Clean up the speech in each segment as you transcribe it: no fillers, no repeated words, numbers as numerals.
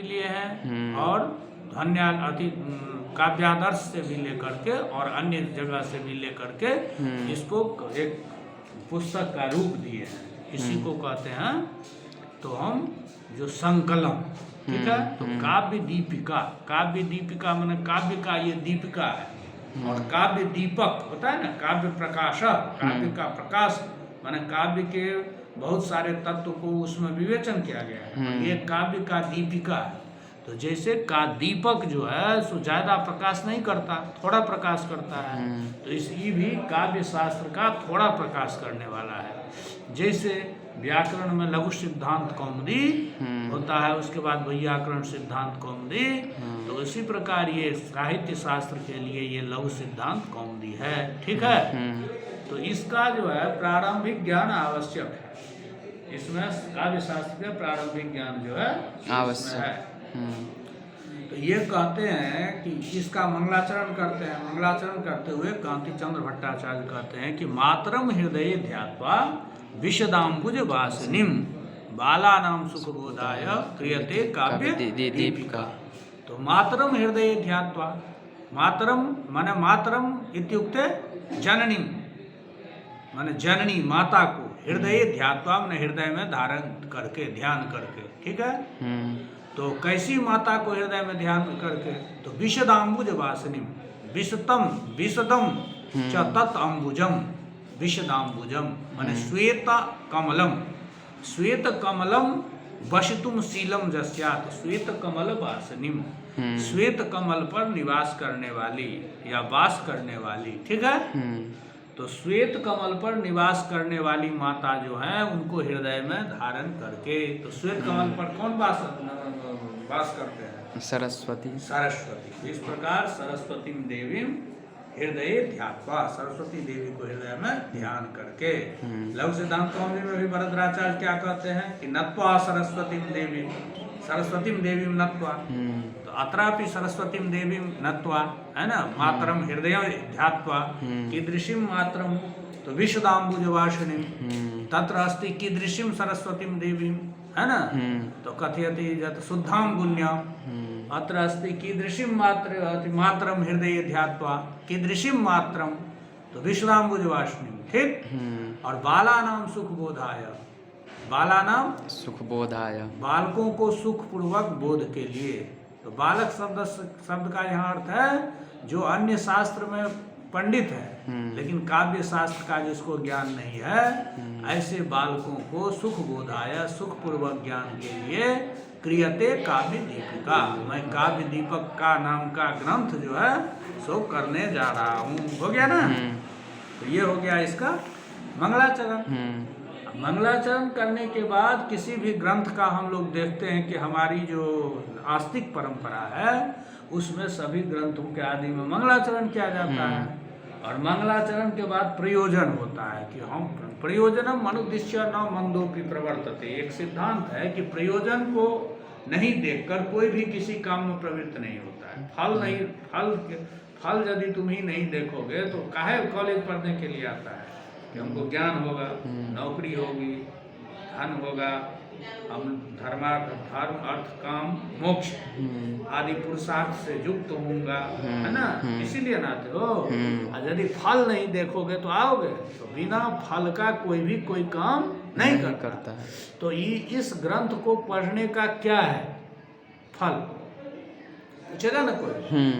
भी लिए हैं और अति काव्यादर्श से भी लेकर के और अन्य जगह से भी लेकर के इसको एक पुस्तक का रूप दिए हैं। इसी को कहते हैं तो हम जो संकलन, ठीक है। तो काव्य दीपिका माने काव्य का ये दीपिका है और काव्य दीपक होता है ना, काव्य प्रकाशक, काव्य का प्रकाश माने काव्य के बहुत सारे तत्व को उसमें विवेचन किया गया है। ये काव्य का दीपिका है। तो जैसे का दीपक जो है सो ज्यादा प्रकाश नहीं करता, थोड़ा प्रकाश करता है, तो इसी भी काव्य शास्त्र का थोड़ा प्रकाश करने वाला है। जैसे व्याकरण में लघु सिद्धांत कौमुदी होता है, उसके बाद वैयाकरण सिद्धांत कौमुदी, तो इसी प्रकार ये साहित्य शास्त्र के लिए ये लघु सिद्धांत कौमुदी है, ठीक है। तो इसका जो है प्रारंभिक ज्ञान आवश्यक है। इसमें काव्य शास्त्र का प्रारंभिक ज्ञान जो है आवश्यक है। तो ये कहते हैं कि इसका मंगलाचरण करते हैं। मंगलाचरण करते हुए कांति चंद्र भट्टाचार्य कहते हैं कि मातरम हृदय ध्यात्वा विशदाम्बुज वासिनीम बालानाम सुखबोधाय क्रियते काव्य दीपिका। तो मातरम हृदय ध्यात्वा, मातरम माने मातरम इत्युक्ते जननी, माने जननी माता को, हृदय ध्यात्वा माने हृदय में धारण करके, ध्यान करके, ठीक है। तो कैसी माता को हृदय में ध्यान करके, तो विशदाम्बुज वासिनीम, विशदम च तत् अम्बुजम, विशदाम्बुजम माने श्वेत कमलम, श्वेत कमलम वशितुम शीलम जस्यात्, श्वेत कमल वासिनीम, श्वेत कमल पर निवास करने वाली या वास करने वाली, ठीक है। तो श्वेत कमल पर निवास करने वाली माता जो है उनको हृदय में धारण करके, तो श्वेत कमल पर कौन वास करते हैं? सरस्वती। इस प्रकार सरस्वती देवी हृदय ध्यात्वा, सरस्वती देवी को हृदय में ध्यान करके। लघु सिद्धांत कौमुदी में भी भरद्राचार्य क्या कहते हैं कि नत्वा सरस्वती देवी, सरस्वती देवी नत्वा, तो अत्रापि सरस्वती देवी नत्वा, है ना, मातरम हृदय ध्यात्वा कीदृशीम मातरम, तो विशदाम्बुज वासिनीम तत्र अस्ति कीदृशीम सरस्वती देवी, है ना। तो कथयति यत् शुद्धाम गुण्याम, अत्र अस्ति कीदृशीम मातरम हृदय ध्यात्वा कीदृशीम मातरम, तो विशदाम्बुज वासिनीम, ठीक। और बालानाम सुखबोधाय, बालानाम सुखबोधाय, बालकों को सुख पूर्वक बोध के लिए। तो बालक शब्द का यहाँ अर्थ है जो अन्य शास्त्र में पंडित है लेकिन काव्य शास्त्र का जिसको ज्ञान नहीं है, ऐसे बालकों को सुख बोधाय, सुख पूर्वक ज्ञान के लिए क्रियते काव्य दीपिका, मैं काव्य दीपक का नाम का ग्रंथ जो है सो करने जा रहा हूँ। हो गया ना। तो ये हो गया इसका मंगलाचरण। मंगलाचरण करने के बाद किसी भी ग्रंथ का हम लोग देखते हैं कि हमारी जो आस्तिक परंपरा है उसमें सभी ग्रंथों के आदि में मंगलाचरण किया जाता है। और मंगलाचरण के बाद प्रयोजन होता है कि हम प्रयोजनम मनुद्दिश्य न मंदोपि प्रवर्तते। एक सिद्धांत है कि प्रयोजन को नहीं देखकर कोई भी किसी काम में प्रवृत्त नहीं होता है। फल यदि तुम ही नहीं देखोगे तो काहे कॉलेज पढ़ने के लिए आता है कि हमको ज्ञान होगा, नौकरी होगी, धन होगा, हम धर्म अर्थ काम मोक्ष आदि पुरुषार्थ से युक्त होऊंगा, है ना, इसीलिए ना हो। और यदि फल नहीं देखोगे तो आओगे, तो बिना फल का कोई काम नहीं करता है। तो इस ग्रंथ को पढ़ने का क्या है फल, पूछेगा ना कोई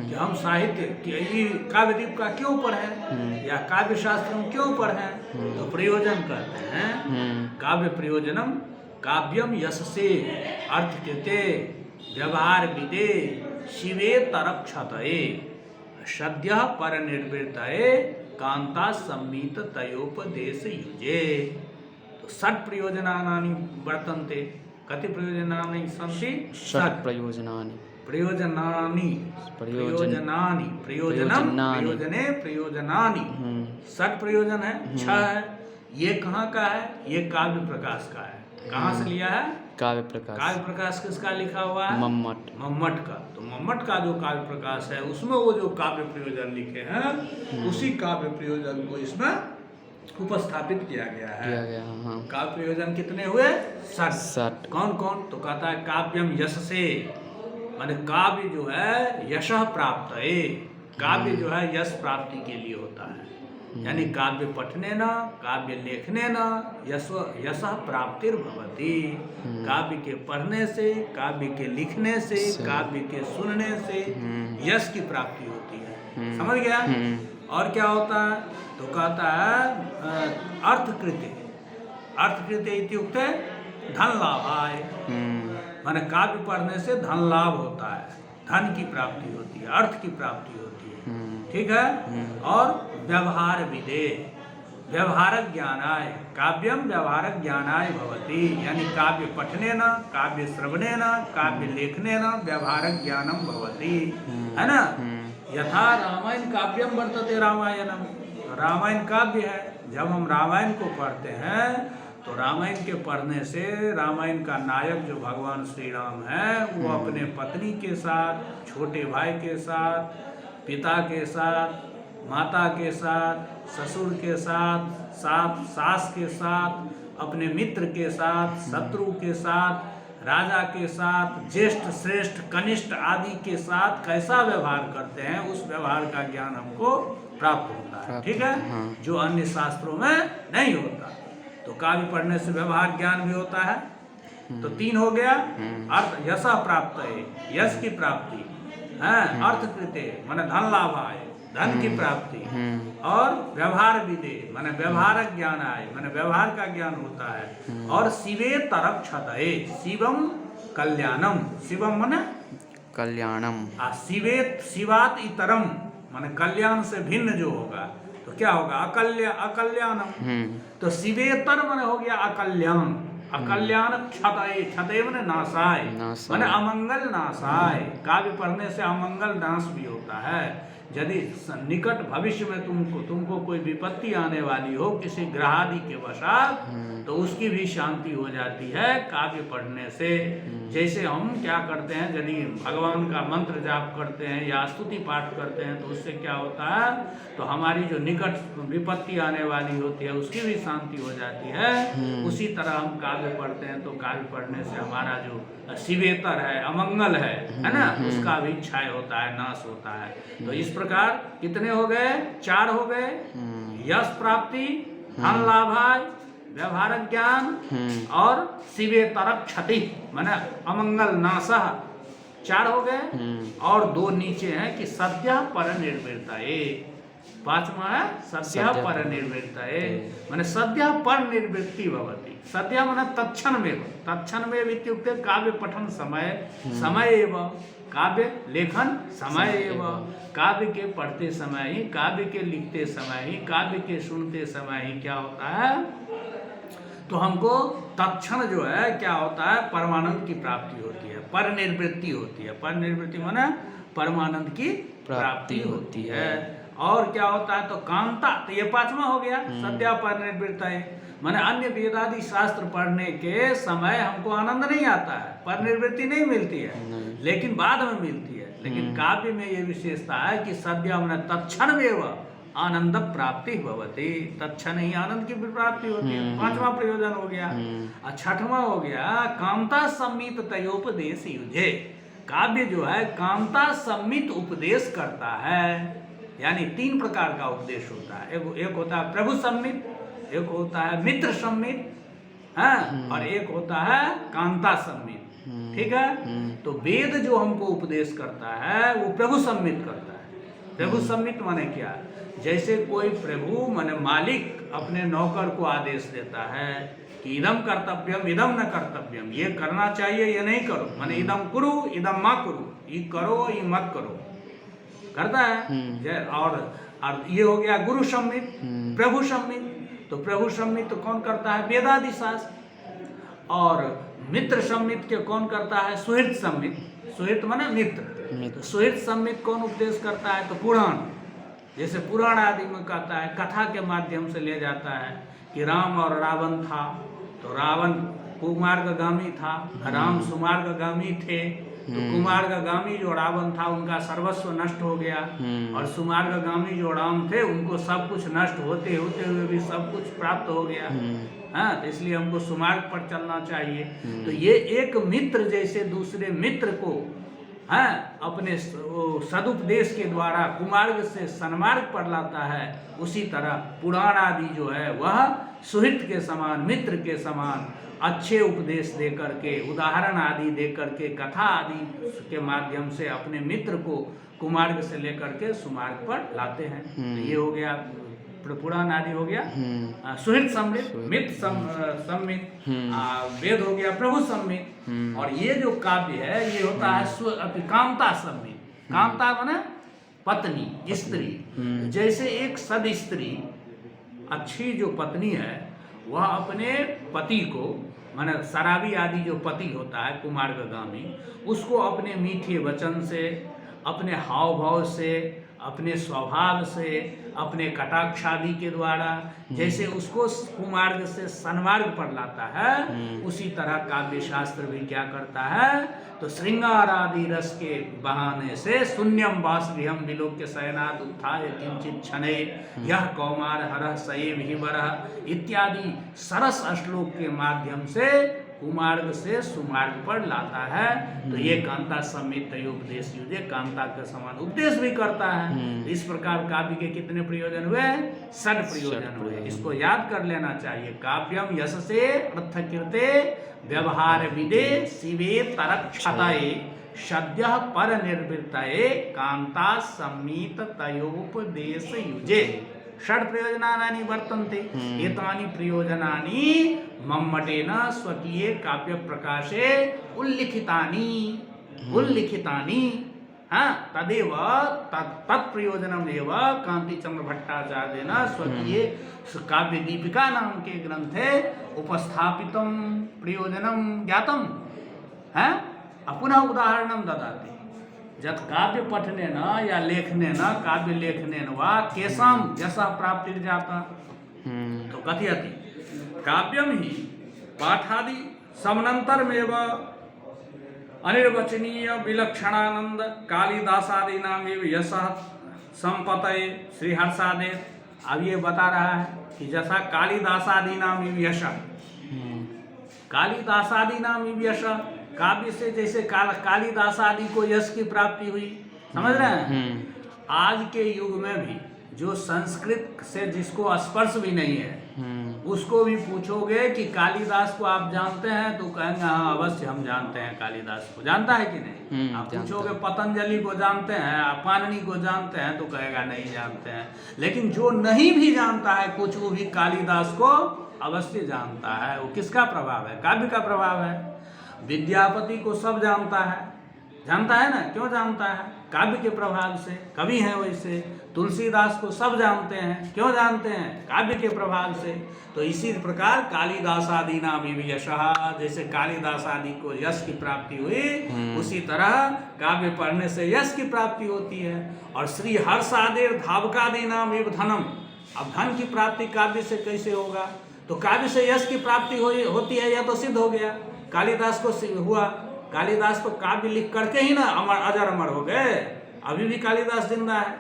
कि हम साहित्य कि काव्यदीप का क्यों पढ़ें या काव्य शास्त्र में क्यों पढ़ें, तो प्रयोजन कहते हैं काव्य प्रयोजनम काव्यम यशसे अर्थ कृते व्यवहार विदे शिवे तरक्षतये सद्य पर निर्वृतये कांता सम्मित तयोपदेश युजे। तो षट प्रयोजनानि वर्तन्ते। कति प्रयोजनानि सन्ति? षट प्रयोजनानि। प्रयोजनानि षट प्रयोजन है, 6 है। ये कहाँ का है? ये काव्य प्रकाश का है। कहाँ से लिया है? काव्य प्रकाश। काव्य प्रकाश किसका लिखा हुआ है? मम्मट का। तो मम्मट का जो काव्य प्रकाश है उसमें वो जो काव्य प्रयोजन लिखे हैं उसी काव्य प्रयोजन को इसमें उपस्थापित किया गया है। काव्य प्रयोजन कितने हुए? 7। कौन कौन? तो कहता है काव्यम यशसे, माने काव्य जो है यशः प्राप्त है, काव्य जो है यश प्राप्ति के लिए होता है। यानी काव्य पठने न, काव्य लेखने न यशः प्राप्तिर्भवति। काव्य के पढ़ने से, काव्य के लिखने से, काव्य के सुनने से यश की प्राप्ति होती है। समझ गया? और क्या होता है? तो कहता है अर्थकृते, अर्थकृते इत्युक्ते धन लाभाय। माने काव्य पढ़ने से धन लाभ होता है, धन की प्राप्ति होती है, अर्थ की प्राप्ति होती है। ठीक है? और व्यवहार विदे, व्यवहारक ज्ञानाय, काव्यम व्यवहारक ज्ञानाय भवति। यानी काव्य पठने न, काव्य श्रवणे न, काव्य लेखने न व्यवहारक ज्ञानम भवति, है ना? यथा रामायण काव्यम वर्तते रामायणम, रामायण काव्य है। जब हम रामायण को पढ़ते हैं तो रामायण के पढ़ने से रामायण का नायक जो भगवान श्री राम है वो अपने पत्नी के साथ, छोटे भाई के साथ, पिता के साथ, माता के साथ, ससुर के साथ, सास के साथ, अपने मित्र के साथ, शत्रु के साथ, राजा के साथ, ज्येष्ठ श्रेष्ठ कनिष्ठ आदि के साथ कैसा व्यवहार करते हैं, उस व्यवहार का ज्ञान हमको प्राप्त होता है। ठीक है? जो अन्य शास्त्रों में नहीं होता। तो काव्य पढ़ने से व्यवहार ज्ञान भी होता है। तो 3 हो गया। अर्थ यशः प्राप्त है, यश की प्राप्ति है। अर्थकृते माने धन लाभाय, धन की प्राप्ति। और व्यवहार विदे माने व्यवहारक ज्ञान आए, माने व्यवहार का ज्ञान होता है। और शिवे तरक क्षतये, शिवम कल्याणम, शिवम माने कल्याणम, शिवे शिवात इतरम माने कल्याण से भिन्न जो होगा तो क्या होगा? अकल्याणम। तो शिवेतर माने हो गया अकल्याण, अकल्याण क्षतये, क्षतये माने नाशाय, माने अमंगल नाशाय। काव्य पढ़ने से अमंगल नाश भी होता है। यदि निकट भविष्य में तुमको कोई विपत्ति आने वाली हो किसी ग्रह आदि के वशात, तो उसकी भी शांति हो जाती है काव्य पढ़ने से। जैसे हम क्या करते हैं, यदि भगवान का मंत्र जाप करते हैं या स्तुति पाठ करते हैं तो उससे क्या होता है, तो हमारी जो निकट विपत्ति आने वाली होती है उसकी भी शांति हो जाती है। उसी तरह हम काव्य पढ़ते हैं तो काव्य पढ़ने से हमारा जो शिवेतर है, अमंगल है ना, उसका भी क्षय होता है, नाश होता है। तो इस प्रकार कितने हो गए? 4 हो गए। यश प्राप्ति, धन लाभाय, व्यवहारक ज्ञान और शिवेतरक क्षति माने अमंगल नाशः, 4 हो गए। और 2 नीचे हैं कि सद्यः परनिर्वृत्ताये, 5वां है सद्यः परनिर्वृत्ताये माने सद्यः परनिर्वृत्ति भवति। सद्यः माने तत्क्षणमेव, तत्क्षणमेव इत्युक्ते काव्य पठन समय, समय एव काव्य लेखन समय एव, काव्य के पढ़ते समय ही, काव्य के लिखते समय ही, काव्य के सुनते समय ही क्या होता है, तो हमको तत्क्षण जो है क्या होता है, परमानंद की प्राप्ति होती है, परनिर्वृत्ति होती है। परनिर्वृत्ति माने परमानंद की प्राप्ति होती है। और क्या होता है, तो कांता, तो ये 5वां हो गया सद्यः परनिर्वृत्ताये माने अन्य वेदादि शास्त्र पढ़ने के समय हमको आनंद नहीं आता है, परनिर्वृत्ति नहीं मिलती है, लेकिन बाद में मिलती है। लेकिन काव्य में ये विशेषता है कि सद्यः माने तत्क्षणमेव आनंद प्राप्ति भवति, तत्क्षण ही आनंद की प्राप्ति होती है। 5वां प्रयोजन हो गया। और 6वां हो गया कामता सम्मित तयोपदेश युजे, काव्य जो है कामता सम्मित उपदेश करता है। यानी 3 प्रकार का उपदेश होता है। एक होता है प्रभु सम्मित, एक होता है मित्र सम्मित, हाँ, और एक होता है कांता सम्मित। ठीक है? तो वेद जो हमको उपदेश करता है वो प्रभु सम्मित करता है। प्रभु सम्मित माने क्या? जैसे कोई प्रभु माने मालिक अपने नौकर को आदेश देता है कि इदम कर्तव्यम इदम न कर्तव्यम, ये करना चाहिए ये नहीं करो, माने इदम कुरु इदम मा कुरु, ये करो ये मत करो, करता है। और ये हो गया गुरु सम्मित। प्रभु सम्मित, तो प्रभु सम्मित तो कौन करता है? वेदादि शास्त्र। और मित्र सम्मित के कौन करता है? सुहृद सम्मित। सुहृद माने मित्र। तो सुहृद सम्मित कौन उपदेश करता है? तो पुराण, जैसे पुराण आदि में कहता है, कथा के माध्यम से ले जाता है कि राम और रावण था, तो रावण कुमार्गगामी था, राम सुमार्गगामी थे। तो कुमार्गगामी जो रावण था उनका सर्वस्व नष्ट हो गया, और सुमार्गगामी जो राम थे उनको सब कुछ नष्ट होते होते हुए भी सब कुछ प्राप्त हो गया। हाँ, तो इसलिए हमको सुमार्ग पर चलना चाहिए। तो ये एक मित्र जैसे दूसरे मित्र को अपने सदुपदेश के द्वारा कुमार्ग से सन्मार्ग पर लाता है, उसी तरह पुराण आदि जो है वह सुहित के समान, मित्र के समान अच्छे उपदेश दे करके, उदाहरण आदि दे करके, कथा आदि के माध्यम से अपने मित्र को कुमार्ग से लेकर के सुमार्ग पर लाते हैं। तो ये हो गया पुराण आदि हो गया सुहित सम्मित, मित्र सम्मित, वेद हो गया प्रभु सम्मित, और ये जो काव्य है ये होता है कामता सम्मित। कामता माने पत्नी, स्त्री। जैसे एक सद स्त्री, अच्छी जो पत्नी है वह अपने पति को, माने शराबी आदि जो पति होता है कुमार्गगामी, उसको अपने मीठे वचन से, अपने हाव भाव से, अपने स्वभाव से, अपने कटाक्ष आदि के द्वारा जैसे उसको कुमार्ग से सन्मार्ग पर लाता है, उसी तरह काव्य शास्त्र भी क्या करता है, तो श्रृंगार आदि रस के बहाने से शून्यम वासगृहम विलोक्य शयनाद उत्थाय किंचित क्षणे यह कौमार हरः सएव हि वरः इत्यादि सरस श्लोक के माध्यम से कुमार्ग से सुमार्ग पर लाता है। तो ये कांता समित उपदेश युजे, कांता के समान उपदेश भी करता है। इस प्रकार काव्य के कितने प्रयोजन हुए? 6 प्रयोजन हुए। इसको याद कर लेना चाहिए। काव्यम यशसे पृथकृते व्यवहार विदे शिवे तरक्षतये सद्यः पर निर्वृत्तये कांता समित तयोपदेश युजे। 6 प्रयोजनानि वर्तन्ते। एतानि प्रयोजनानि मम्मटेन स्वकीये काव्य प्रकाशे उल्लिखितानि तदेव तत्प्रयोजनम एव कांतिचंद्र भट्टाचार्येण स्वकीये काव्य दीपिका नाम के ग्रंथे उपस्थापितं प्रयोजनं ज्ञातं है। पुनः उदाहरणं ददाति। यत् काव्य पठनेन या लेखनेन, काव्य लेखनेन वा केषां यशः प्राप्तिर्जाता। तो कथयति काव्यम ही पाठादि समनंतरमेव अनिर्वचनीय विलक्षणानंद कालिदासादीनामेव यशः संपतये श्रीहर्षादेव। अब ये बता रहा है कि जैसा कालिदासादीनामेव यशः, कालिदासादीनामेव यशः, काव्य से जैसे कालिदास आदि को यश की प्राप्ति हुई, समझ रहे हैं। आज के युग में भी जो संस्कृत से जिसको स्पर्श भी नहीं है, उसको भी पूछोगे कि कालिदास को आप जानते हैं, तो कहेंगे हाँ अवश्य हम जानते हैं कालिदास को। जानता है कि नहीं? आप पूछोगे पतंजलि को जानते हैं, आप पाणिनि को जानते हैं, तो कहेगा नहीं जानते हैं। लेकिन जो नहीं भी जानता है कुछ, वो भी कालिदास को अवश्य जानता है। वो किसका प्रभाव है? काव्य का प्रभाव है। विद्यापति को सब जानता है ना। क्यों जानता है? काव्य के प्रभाव से, कवि हैं वैसे। तुलसीदास को सब जानते हैं, क्यों जानते हैं? काव्य के प्रभाव से। तो इसी प्रकार कालिदास आदि नाम यशः, जैसे कालिदास आदि को यश की प्राप्ति हुई, उसी तरह काव्य पढ़ने से यश की प्राप्ति होती है। और श्री हर्षादेर धावकादि नाम धनम। अब धन की प्राप्ति काव्य से कैसे होगा? तो काव्य से यश की प्राप्ति होती है, यह तो सिद्ध हो गया। कालिदास को हुआ। कालिदास तो काव्य लिख करके ही ना अजर अमर हो गए। अभी भी कालिदास जिंदा है।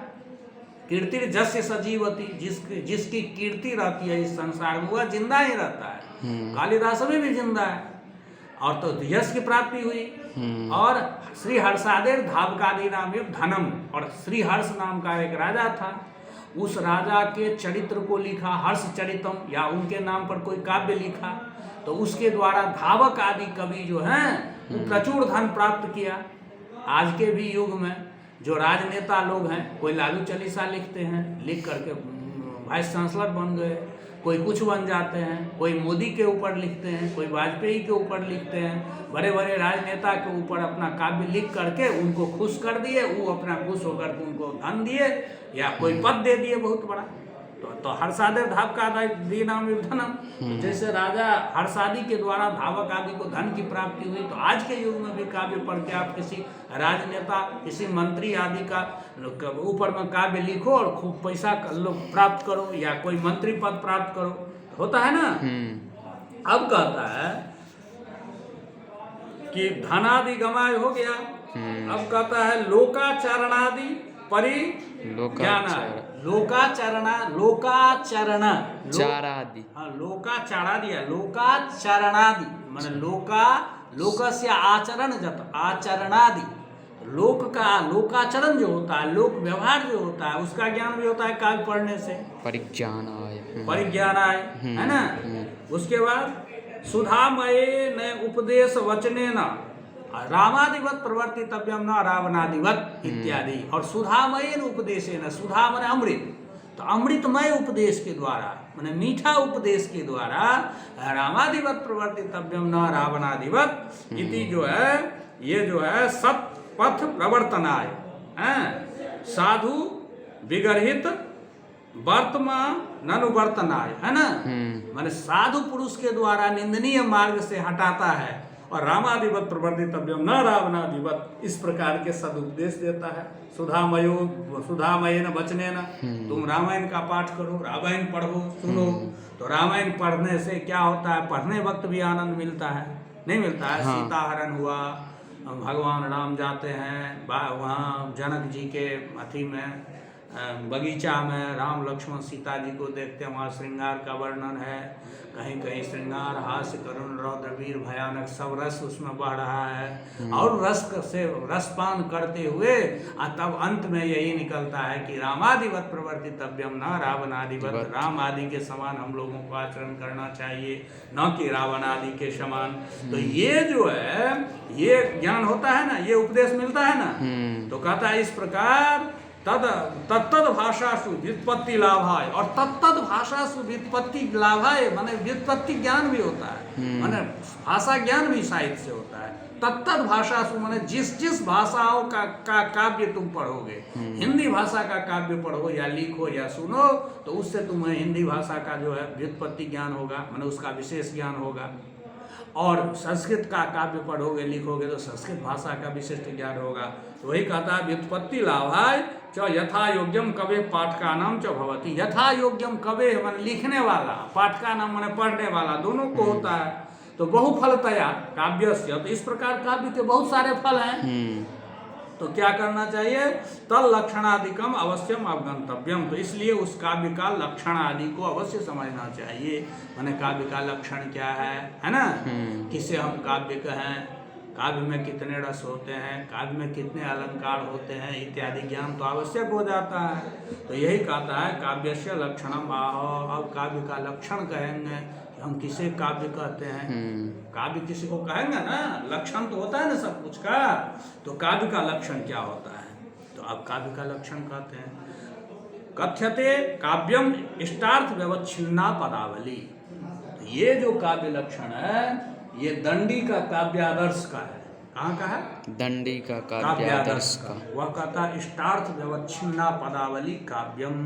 कीर्ति जस्य सजीवती, जिसकी कीर्ति रहती है इस संसार में, वह जिंदा ही रहता है। कालिदास अभी भी जिंदा है। और तो यश की प्राप्ति हुई। और श्री हर्षादेर धावकादि नाम धनम। और श्री हर्ष नाम का एक राजा था, उस राजा के चरित्र को लिखा, हर्ष चरितम, या उनके नाम पर कोई काव्य लिखा। तो उसके द्वारा धावक आदि कवि जो हैं वो प्रचुर धन प्राप्त किया। आज के भी युग में जो राजनेता लोग हैं, कोई लालू चालीसा लिखते हैं, लिख करके वाइस चांसलर बन गए, कोई कुछ बन जाते हैं, कोई मोदी के ऊपर लिखते हैं, कोई वाजपेयी के ऊपर लिखते हैं। बड़े बड़े राजनेता के ऊपर अपना काव्य लिख करके उनको खुश कर दिए, वो अपना खुश होकर के उनको धन दिए या कोई पद दे दिए बहुत बड़ा। तो हर्षादेर धावकादि नाम धनम। जैसे राजा हर्षादि के द्वारा धावक आदि को धन की प्राप्ति हुई, तो आज के युग में भी काव्य पढ़ के आप किसी राजनेता, किसी मंत्री आदि का ऊपर में काव्य लिखो और खूब पैसा प्राप्त करो, या कोई मंत्री पद प्राप्त करो, होता है ना। अब कहता है कि धनादि गमाय हो गया। अब कहता है लोकाचरणादि परि ज्ञाना। लोकाचरण चारादि। हाँ, लोकाचरादि है। लोकाचरणादि माने लोकस्य आचरण जत, आचरणादि। लोक का लोकाचरण जो होता है, लोक व्यवहार जो होता है, उसका ज्ञान भी होता है काव्य पढ़ने से। परिज्ञानाय। परिज्ञानाय है ना। उसके बाद सुधामये न उपदेश वचने न रामादिवत प्रवर्तितव्यम न रावणादिवत इत्यादि। और सुधामय उपदेशे न, सुधा माने अमृत, तो अमृतमय उपदेश के द्वारा माने मीठा उपदेश के द्वारा रामादिवत प्रवर्तितव्यम न रावणादिवत इति जो है, ये जो है सत पथ प्रवर्तनाय साधु विगरहित वर्तमान अनुवर्तनाय है ना। माने साधु पुरुष के द्वारा निंदनीय मार्ग से हटाता है, और रामादिवत प्रवर्तितव्यम न रावणादिवत, इस प्रकार के सदुपदेश देता है। सुधामयेन वचनेन, तुम रामायण का पाठ करो, रामायण पढ़ो, सुनो। तो रामायण पढ़ने से क्या होता है, पढ़ने वक्त भी आनंद मिलता है, नहीं मिलता है। हाँ। सीता हरण हुआ, भगवान राम जाते हैं वहाँ जनक जी के अथी में बगीचा में, राम लक्ष्मण सीता जी को देखते हैं, वहाँ श्रृंगार का वर्णन है। कहीं कहीं श्रृंगार, हास्य, करुण, रौद्र, वीर, भयानक, सब रस उसमें बह रहा है। और रस से रसपान करते हुए तब अंत में यही निकलता है कि रामादिवत प्रवर्तितव्यम न रावणादिवत, राम आदि के समान हम लोगों को आचरण करना चाहिए, न कि रावण आदि के समान। तो ये जो है, ये ज्ञान होता है ना, ये उपदेश मिलता है ना। तो कहता है इस प्रकार तत्त भाषासु व्युत्पत्ति लाभाय, और तत्त भाषासु व्युत्पत्ति लाभाय माने व्युत्पत्ति ज्ञान भी होता है, माने भाषा ज्ञान भी साहित्य से होता है। तत्त भाषासु माने जिस जिस भाषाओं का काव्य तुम पढ़ोगे, हिंदी भाषा का काव्य पढ़ो या लिखो या सुनो, तो उससे तुम्हें हिंदी भाषा का जो है व्युत्पत्ति ज्ञान होगा, माने उसका विशेष ज्ञान होगा। और संस्कृत का काव्य पढ़ोगे लिखोगे तो संस्कृत भाषा का विशिष्ट ज्ञान होगा। तो वही कहता है व्युत्पत्ति लाभाय च यथा योग्यम कवे पाठका नाम च भवति। यथा योग्यम कवे माने लिखने वाला, पाठका नाम माने पढ़ने वाला, दोनों को होता है। तो बहुफलतया काव्यस्य, तो इस प्रकार काव्य के बहुत सारे फल हैं। तो क्या करना चाहिए, तल लक्षणादिकम अवश्यम अवगंतव्यम। तो इसलिए उस काव्य का लक्षण आदि को अवश्य समझना चाहिए। माने काव्य का लक्षण क्या है ना, किसे हम काव्य कहें, काव्य में कितने रस होते हैं, काव्य में कितने अलंकार होते हैं इत्यादि ज्ञान तो आवश्यक हो जाता है। तो यही कहता है काव्यस्य लक्षणम आह। अब काव्य का लक्षण कहेंगे, हम किसे काव्य कहते हैं, काव्य किसी को कहेंगे ना, लक्षण तो होता है ना सब कुछ का। तो काव्य का लक्षण क्या होता है, तो अब काव्य का लक्षण कहते हैं कथ्यते काव्यम इष्टार्थ व्यवच्छिन्ना पदावली। ये जो काव्य लक्षण है ये दंडी का काव्यादर्श का है। कहाँ का है, दंडी का काव्यादर्श का। वह कहता इष्टार्थ व्यवच्छिन्ना पदावली काव्यम।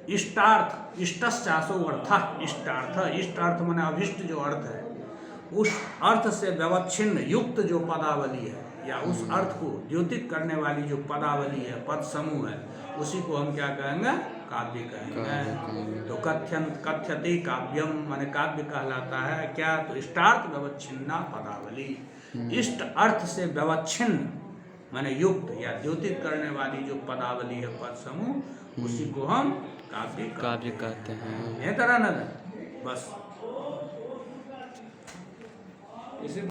इष्टार्थ, इष्टश्चासो अर्थ, इष्टार्थ, इष्ट अर्थ माने अभिष्ट जो अर्थ है, उस अर्थ से व्यवच्छिन्न युक्त जो पदावली है, या उस अर्थ को द्योतित करने वाली जो पदावली है, पद समूह है, उसी को हम क्या कहेंगे, काव्य कहेंगे। तो कथ्यते काव्यम माने काव्य कहलाता है क्या, तो इष्टार्थ व्यवच्छिन्ना पदावली। इष्ट अर्थ से व्यवच्छिन्न माने युक्त या द्योतित करने वाली जो पदावली है, पद समूह, उसी को हम काव्य कहते हैं। ये तरह न बस इसी